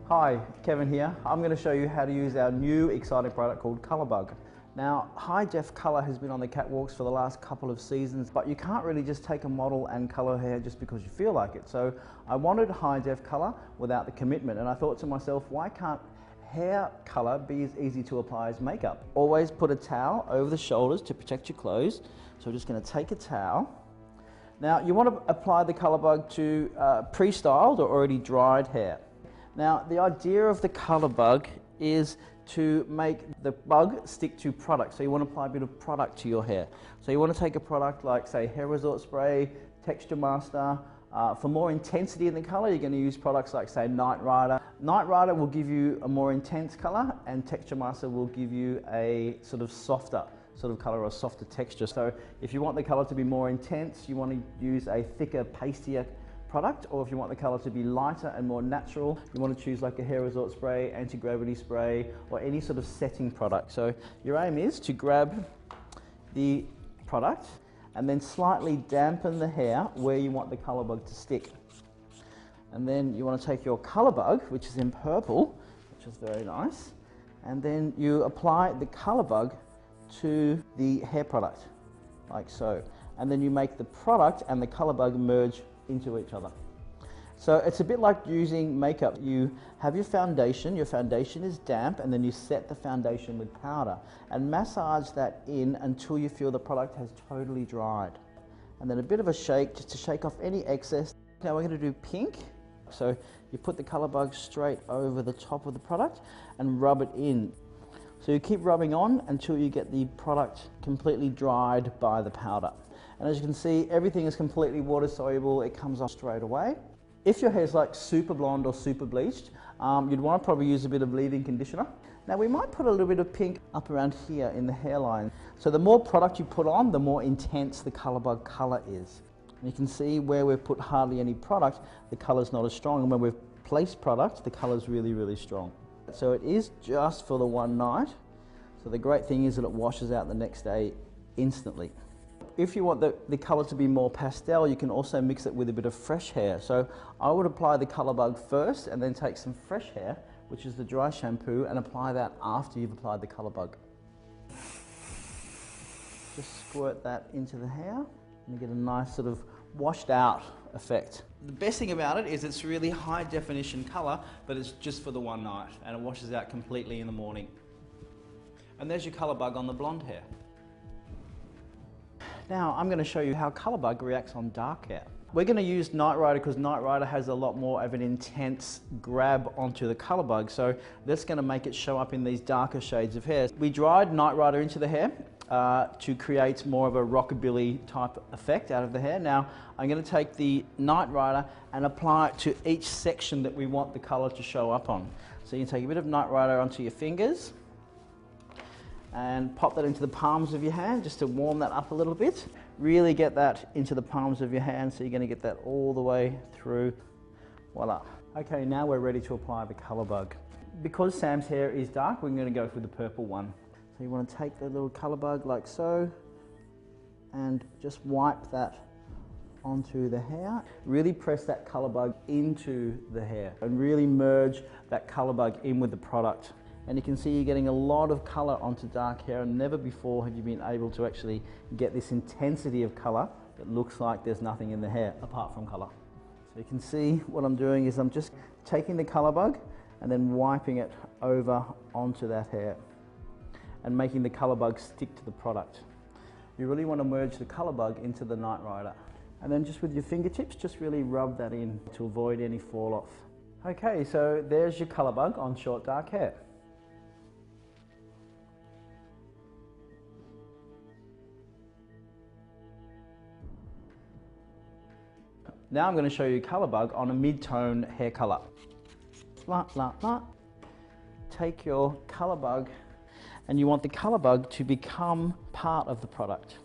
Hi, Kevin here. I'm going to show you how to use our new exciting product called ColorBug. Now, high def color has been on the catwalks for the last couple of seasons, but you can't really just take a model and color hair just because you feel like it. So I wanted high def color without the commitment, and I thought to myself, why can't hair color be as easy to apply as makeup? Always put a towel over the shoulders to protect your clothes. So I'm just going to take a towel. Now, you want to apply the ColorBug to pre-styled or already dried hair. Now, the idea of the ColorBug is to make the bug stick to product. So you want to apply a bit of product to your hair. So you want to take a product like, say, Hair Resort Spray, Texture Master. For more intensity in the color, you're going to use products like, say, Night Rider. Night Rider will give you a more intense color, and Texture Master will give you a sort of softer sort of color or softer texture. So if you want the color to be more intense, you want to use a thicker, pastier product, or if you want the color to be lighter and more natural, you want to choose like a Hair Resort Spray, anti-gravity spray, or any sort of setting product. So your aim is to grab the product and then slightly dampen the hair where you want the ColorBug to stick. And then you want to take your ColorBug, which is in purple, which is very nice, and then you apply the ColorBug to the hair product, like so. And then you make the product and the ColorBug merge into each other. So it's a bit like using makeup. You have your foundation is damp, and then you set the foundation with powder and massage that in until you feel the product has totally dried. And then a bit of a shake just to shake off any excess. Now we're going to do pink. So you put the ColorBug straight over the top of the product and rub it in. So you keep rubbing on until you get the product completely dried by the powder. And as you can see, everything is completely water soluble. It comes off straight away. If your hair's like super blonde or super bleached, you'd want to probably use a bit of leave-in conditioner. Now we might put a little bit of pink up around here in the hairline. So the more product you put on, the more intense the ColorBug color is. And you can see where we've put hardly any product, the color's not as strong. And when we've placed product, the color's really, really strong. So it is just for the one night. So the great thing is that it washes out the next day instantly. If you want the color to be more pastel, you can also mix it with a bit of fresh hair. So I would apply the ColorBug first and then take some fresh hair, which is the dry shampoo, and apply that after you've applied the ColorBug. Just squirt that into the hair and you get a nice sort of washed out effect. The best thing about it is it's really high definition color, but it's just for the one night and it washes out completely in the morning. And there's your ColorBug on the blonde hair. Now I'm going to show you how ColorBug reacts on dark hair. We're going to use Night Rider because Night Rider has a lot more of an intense grab onto the ColorBug, so that's going to make it show up in these darker shades of hair. We dried Night Rider into the hair to create more of a rockabilly type effect out of the hair. Now I'm going to take the Night Rider and apply it to each section that we want the color to show up on. So you can take a bit of Night Rider onto your fingers and pop that into the palms of your hand just to warm that up a little bit. Really get that into the palms of your hand, so you're going to get that all the way through. Voila. Okay, now we're ready to apply the ColorBug. Because Sam's hair is dark, we're going to go for the purple one. So you want to take the little ColorBug like so and just wipe that onto the hair. Really press that ColorBug into the hair and really merge that ColorBug in with the product. And you can see you're getting a lot of color onto dark hair, and never before have you been able to actually get this intensity of color that looks like there's nothing in the hair apart from color. So you can see what I'm doing is I'm just taking the ColorBug and then wiping it over onto that hair and making the ColorBug stick to the product. You really want to merge the ColorBug into the Night Rider. And then just with your fingertips, just really rub that in to avoid any fall off. Okay, so there's your ColorBug on short dark hair. Now I'm going to show you ColorBug on a mid-tone hair color. Take your ColorBug and you want the ColorBug to become part of the product.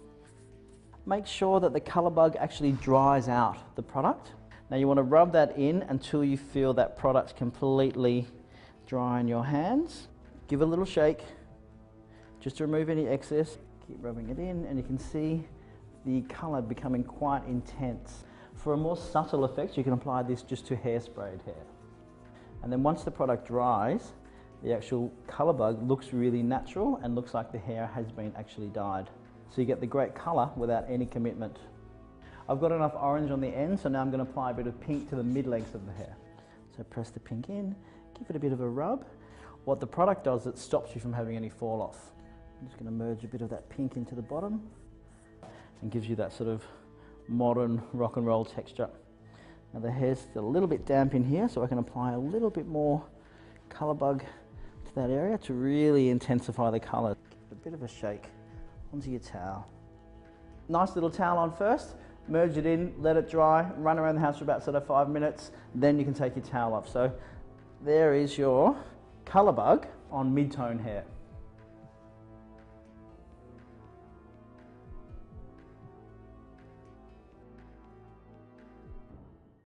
Make sure that the ColorBug actually dries out the product. Now you want to rub that in until you feel that product completely dry in your hands. Give it a little shake just to remove any excess. Keep rubbing it in and you can see the color becoming quite intense. For a more subtle effect, you can apply this just to hairsprayed hair. And then once the product dries, the actual ColorBug looks really natural and looks like the hair has been actually dyed. So you get the great colour without any commitment. I've got enough orange on the end, so now I'm going to apply a bit of pink to the mid-length of the hair. So press the pink in, give it a bit of a rub. What the product does, it stops you from having any fall off. I'm just going to merge a bit of that pink into the bottom and gives you that sort of modern rock and roll texture. Now the hair's still a little bit damp in here, so I can apply a little bit more ColorBug to that area to really intensify the colour. Give a bit of a shake onto your towel. Nice little towel on first, merge it in, let it dry, run around the house for about sort of 5 minutes, then you can take your towel off. So there is your ColorBug on mid-tone hair.